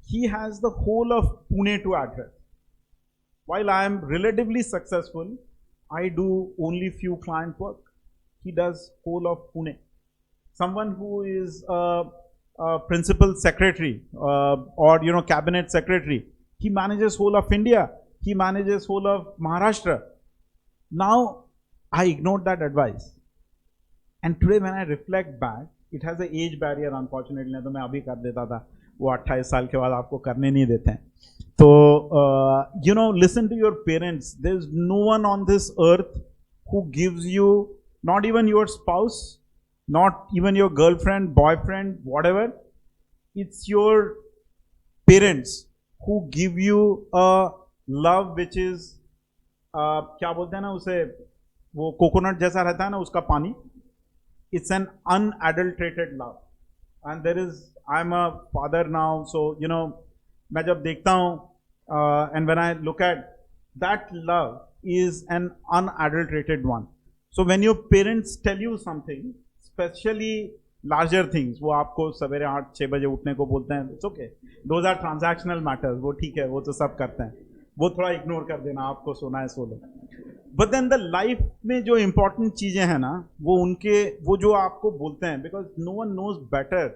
he has the whole of Pune to address. While I am relatively successful, I do only few client work. He does whole of Pune. Someone who is a principal secretary or cabinet secretary, he manages whole of India. He manages whole of Maharashtra. Now, I ignored that advice. And today when I reflect back, it has an age barrier, unfortunately. नहीं तो मैं अभी कर देता था, वो 28 साल के बाद आपको करने नहीं देते हैं. तो listen to your parents. There's no one on this earth who gives you, not even your spouse, not even your girlfriend, boyfriend, whatever. It's your parents who give you a love which is क्या बोलते हैं ना उसे, वो coconut जैसा रहता है ना उसका पानी. It's an unadulterated love. And there is, I'm a father now, so मैं जब देखता हूँ and when I look at that, love is an unadulterated one. So when your parents tell you something, especially larger things, वो आपको सवेरे 8-6 बजे उठने को बोलते हैं, it's okay. Those are transactional matters. वो ठीक है, वो तो सब करते हैं, वो थोड़ा इग्नोर कर देना, आपको सोना है सो लो. बट देन द लाइफ में जो इंपॉर्टेंट चीजें हैं ना, वो जो आपको बोलते हैं, because no one knows better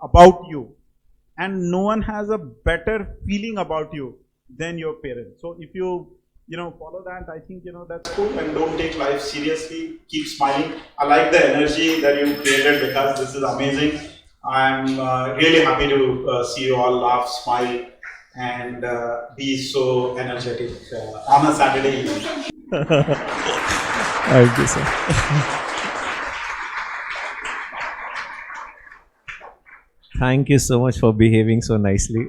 about you and no one has a better feeling about you than your parents. So if you follow that, I think that's cool. And don't take life seriously, keep smiling. I like the energy that you created, because this is amazing. I'm really happy to see you all laugh, smile, and be so energetic on a Saturday evening. Thank you, sir. Thank you so much for behaving so nicely.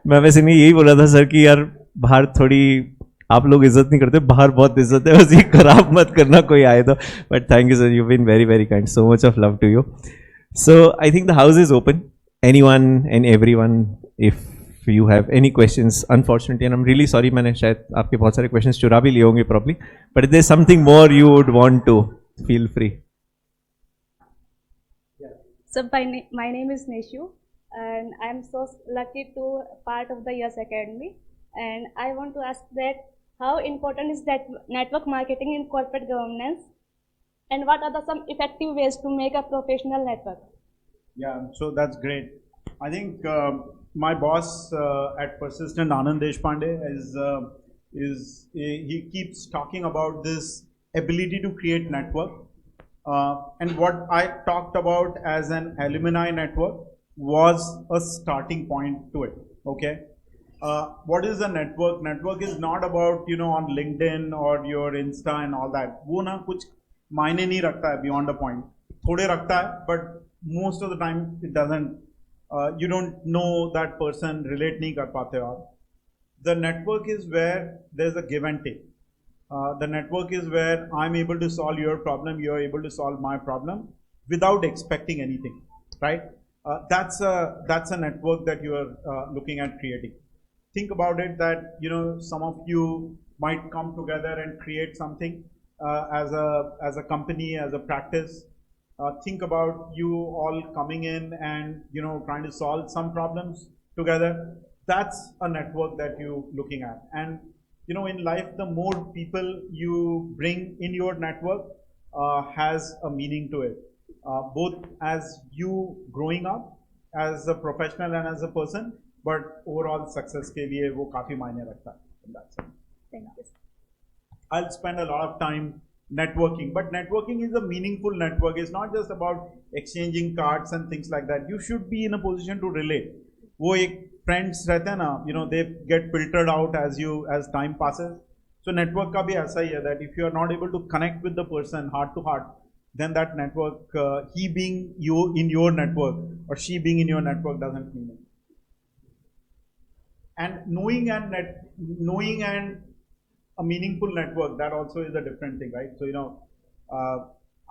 मैं वैसे नहीं यही बोला था sir कि यार बाहर थोड़ी आप लोग इज्जत नहीं करते, बाहर बहुत इज्जत है, बस ये खराब मत करना कोई आए तो. But thank you sir, you been very very kind. So much of love to you. So I think the house is open. Anyone and everyone, if you have any questions, unfortunately, and I'm really sorry, मैंने शायद आपके बहुत सारे questions चुरा भी लिए होंगे probably, but if there's something more you would want to, feel free. So my name is Neshu, and I'm so lucky to part of the YES Academy, and I want to ask that how important is that network marketing in corporate governance, and what are some effective ways to make a professional network? Yeah, so that's great. I think my boss at Persistent, Anand Deshpande, he keeps talking about this ability to create network. And what I talked about as an alumni network was a starting point to it. Okay. What is a network? Network is not about, on LinkedIn or your Insta and all that. वो ना कुछ मायने नहीं रखता है beyond a point. थोड़े रखता है, but most of the time it doesn't. You don't know that person, relate नहीं कर पाते हो आप. The network is where there's a give and take. The network is where I'm able to solve your problem, you're able to solve my problem without expecting anything, right? That's a network that you are looking at creating. Think about it that some of you might come together and create something as a company, as a practice. Think about you all coming in and trying to solve some problems together. That's a network that you're looking at. And in life, the more people you bring in your network has a meaning to it. Both as you growing up as a professional and as a person, but overall success के लिए वो काफी मायने रखता है. In that sense. Thank you. I'll spend a lot of time networking, but networking is a meaningful network. It's not just about exchanging cards and things like that. You should be in a position to relate. वो एक friends रहते हैं ना, they get filtered out as time passes. So network का भी ऐसा ही है that if you are not able to connect with the person heart to heart, then that network, he being you in your network or she being in your network doesn't mean it. And knowing and a meaningful network, that also is a different thing, right? So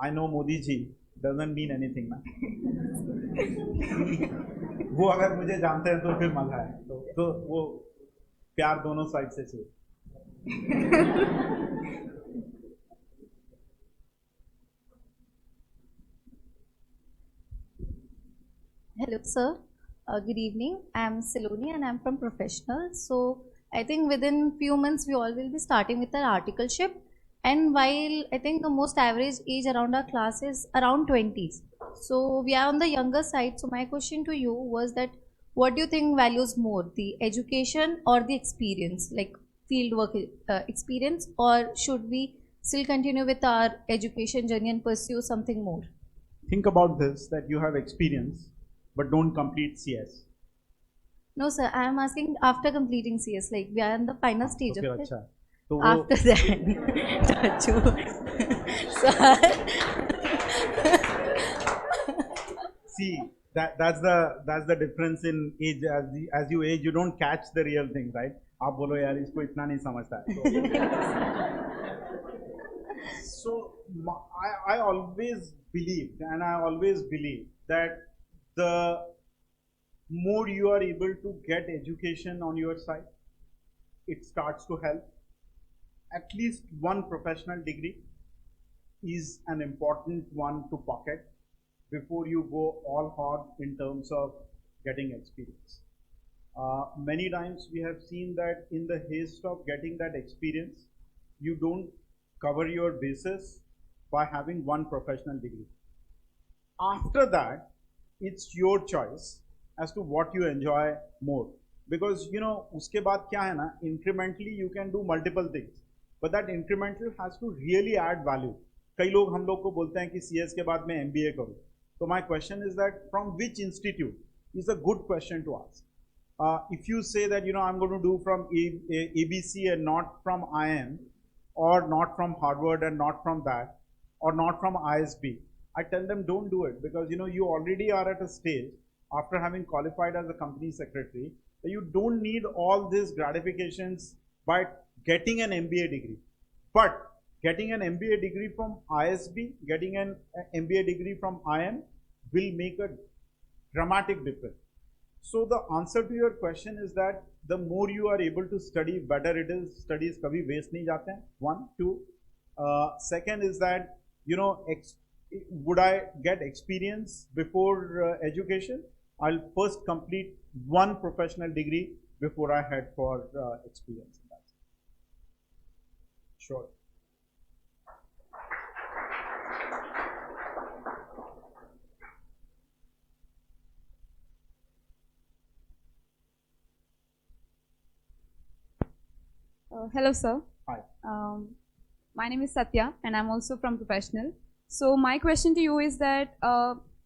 I know Modi ji doesn't mean anything, na. वो अगर मुझे जानते हैं तो फिर मजा है, तो वो प्यार दोनों साइड से चाहिए. Hello, sir. Good evening. I'm Siloni and I'm from Professional. So I think within few months we all will be starting with our articleship. And while I think the most average age around our class is around 20s. So we are on the younger side. So my question to you was that what do you think values more, the education or the experience, like fieldwork experience, or should we still continue with our education journey and pursue something more? Think about this, that you have experience but don't complete CS. No, sir. I am asking after completing CS, like we are in the final stage तो of फिर it. अच्छा है. तो वो After that, see that's the difference in age. As you age, you don't catch the real thing, right? आप बोलो यार इसको इतना नहीं समझता है. So I always believed and I always believe that the more you are able to get education on your side, it starts to help. At least one professional degree is an important one to pocket before you go all hog in terms of getting experience. Many times we have seen that in the haste of getting that experience, you don't cover your bases by having one professional degree. After that, it's your choice as to what you enjoy more. Because उसके बाद क्या है ना, incrementally you can do multiple things, but that incremental has to really add value. कई लोग हम लोग को बोलते हैं कि CS के बाद मैं MBA करूँ. So my question is that from which institute is a good question to ask. If you say that I'm going to do from ABC and not from IIM, or not from Harvard and not from that, or not from ISB, I tell them don't do it, because you already are at a stage after having qualified as a company secretary that you don't need all these gratifications by getting an MBA degree. But getting an MBA degree from ISB, getting an MBA degree from IIM will make a dramatic difference. So the answer to your question is that the more you are able to study, better it is. Studies कभी waste नहीं जाते हैं. 1, 2. Second is that would I get experience before education? I'll first complete one professional degree before I head for experience. Sure. Hello, sir. Hi. My name is Satya, and I'm also from Professional. So my question to you is that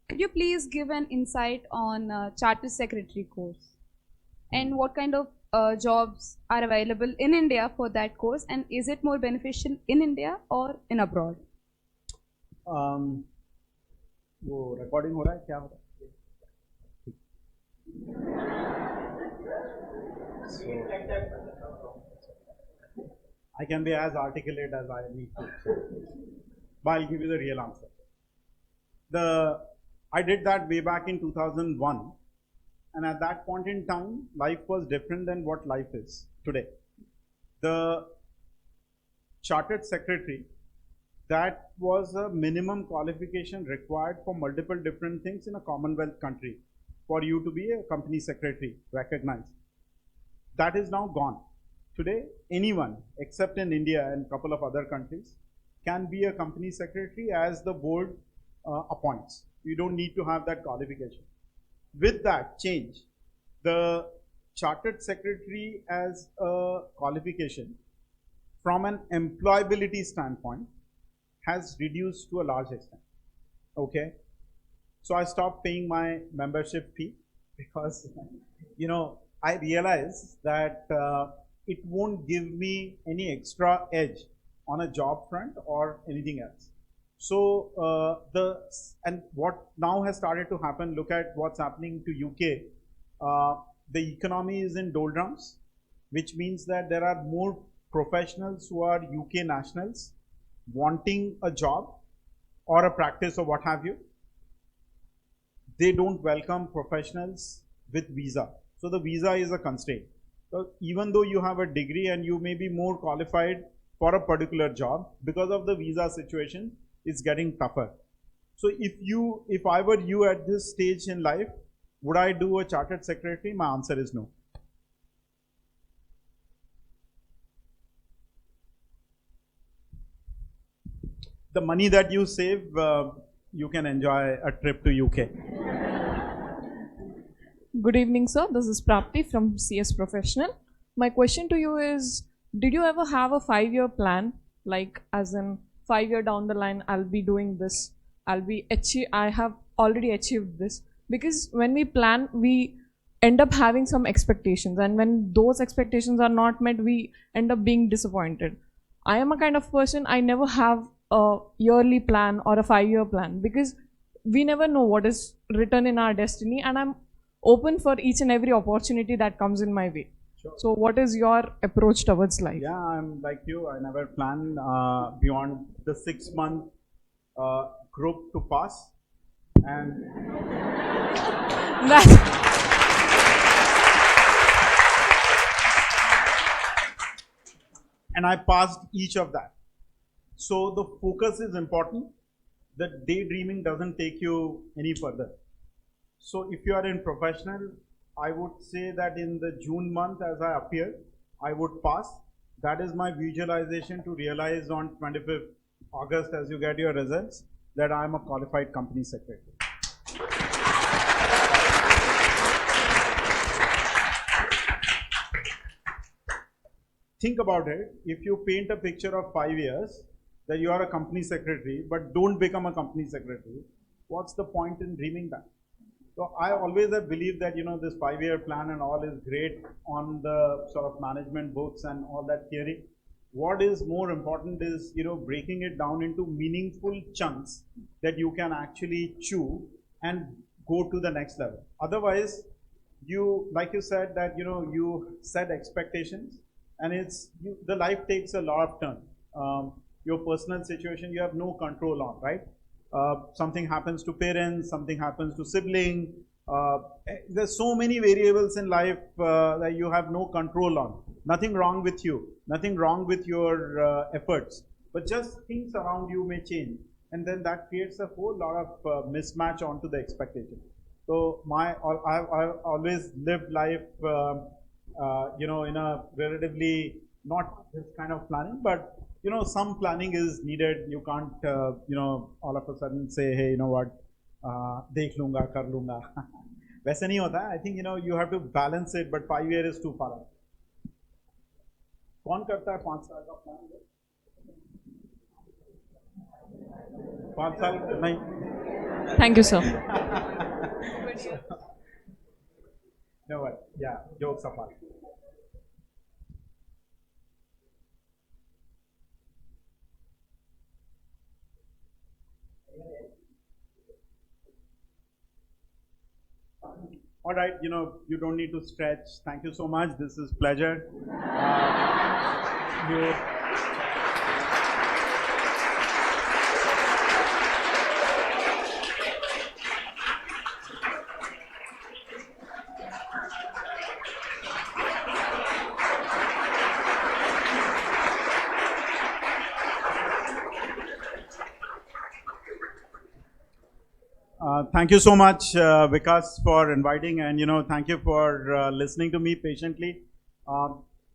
could you please give an insight on Chartered Secretary course and what kind of jobs are available in India for that course, and is it more beneficial in India or in abroad? वो recording हो रहा है क्या हो रहा है? So, I can be as articulate as I need to, but I'll give you the real answer. I did that way back in 2001, and at that point in time, life was different than what life is today. The Chartered Secretary, that was a minimum qualification required for multiple different things in a Commonwealth country for you to be a company secretary recognized. That is now gone. Today, anyone except in India and a couple of other countries can be a company secretary as the board appoints. You don't need to have that qualification. With that change, the chartered secretary as a qualification from an employability standpoint has reduced to a large extent. Okay, so I stopped paying my membership fee because I realized that it won't give me any extra edge on a job front or anything else. So what now has started to happen, look at what's happening to UK. The economy is in doldrums, which means that there are more professionals who are UK nationals wanting a job or a practice or what have you. They don't welcome professionals with visa. So the visa is a constraint. So even though you have a degree and you may be more qualified for a particular job, because of the visa situation, it's getting tougher. So if I were you at this stage in life, would I do a chartered secretary? My answer is no. The money that you save, you can enjoy a trip to UK. Good evening, sir. This is Prapti from CS Professional. My question to you is, did you ever have a 5-year plan? Like, as in 5 years down the line, I'll be doing this. I have already achieved this. Because when we plan, we end up having some expectations. And when those expectations are not met, we end up being disappointed. I am a kind of person, I never have a yearly plan or a 5-year plan. Because we never know what is written in our destiny. And I'm open for each and every opportunity that comes in my way. Sure. So what is your approach towards life? Yeah, I'm like you. I never plan beyond the 6-month group to pass. And and I passed each of that. So the focus is important. The daydreaming doesn't take you any further. So if you are in professional, I would say that in the June month as I appear, I would pass. That is my visualization to realize on 25th August as you get your results that I am a qualified company secretary. Think about it. If you paint a picture of 5 years that you are a company secretary but don't become a company secretary, what's the point in dreaming that? So I always have believed that this 5-year plan and all is great on the sort of management books and all that theory. What is more important is breaking it down into meaningful chunks that you can actually chew and go to the next level. Otherwise, like you said that you set expectations and the life takes a lot of turn. Your personal situation you have no control on, right? Something happens to parents, something happens to sibling. There's so many variables in life that you have no control on. Nothing wrong with you, nothing wrong with your efforts, but just things around you may change, and then that creates a whole lot of mismatch onto the expectation. So I've always lived life, in a relatively not this kind of planning, but some planning is needed. You can't, all of a sudden say, hey, you know what, dekh lunga, kar lunga. वैसे नहीं होता है. I think you have to balance it, but 5 years is too far out. कौन करता है 5 साल का plan? 5 साल नहीं. Thank you, sir. No what? Yeah, jokes apart. All right, you don't need to stretch. Thank you so much. This is pleasure. You, thank you so much, Vikas, for inviting, and thank you for listening to me patiently.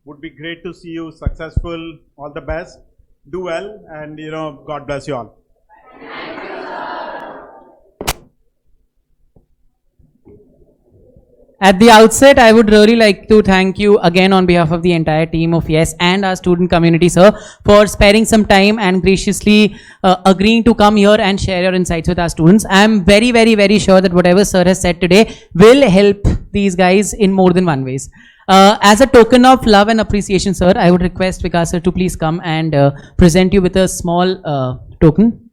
Would be great to see you successful. All the best. Do well, and God bless you all. At the outset, I would really like to thank you again on behalf of the entire team of YES and our student community, sir, for sparing some time and graciously agreeing to come here and share your insights with our students. I am very, very, very sure that whatever sir has said today will help these guys in more than one ways. As a token of love and appreciation, sir, I would request Vikas sir to please come and present you with a small token.